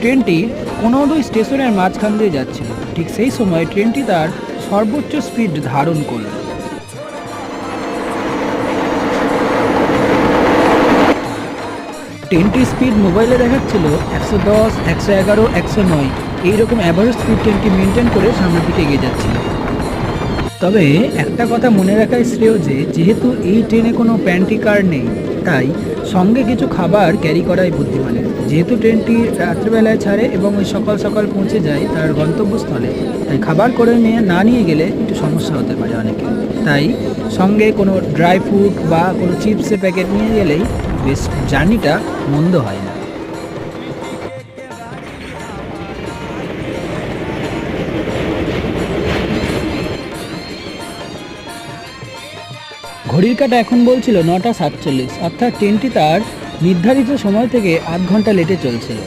ট্রেনটি কোনোদু স্টেশনের মাঝখান দিয়ে যাচ্ছিল। ঠিক সেই সময় ট্রেনটি তার সর্বোচ্চ স্পিড ধারণ করল। ট্রেনটির স্পিড মোবাইলে দেখাচ্ছিল 110, 111, 109 এইরকম অ্যাভারেজ স্পিড ট্রেনটি মেনটেন করে সামনের দিকে এগিয়ে যাচ্ছিল। তবে একটা কথা মনে রাখাই শ্রেয় যে যেহেতু এই ট্রেনে কোনো প্যান্ট্রি কার নেই, তাই সঙ্গে কিছু খাবার ক্যারি করাই বুদ্ধিমানের। যেহেতু ট্রেনটি রাত্রিবেলায় ছাড়ে এবং ওই সকাল সকাল পৌঁছে যায় তার গন্তব্যস্থলে, তাই খাবার করে নিয়ে গেলে একটু সমস্যা হতে পারে অনেকে। তাই সঙ্গে কোনো ড্রাই ফ্রুট বা কোনো চিপসের প্যাকেট নিয়ে গেলেই বেশ জার্নিটা মন্দ হয় না। ঘড়ির কাঁটা এখন বলছিল 9টা 47, অর্থাৎ ট্রেনটি তার নির্ধারিত সময় থেকে আধ ঘন্টা লেটে চলছিল।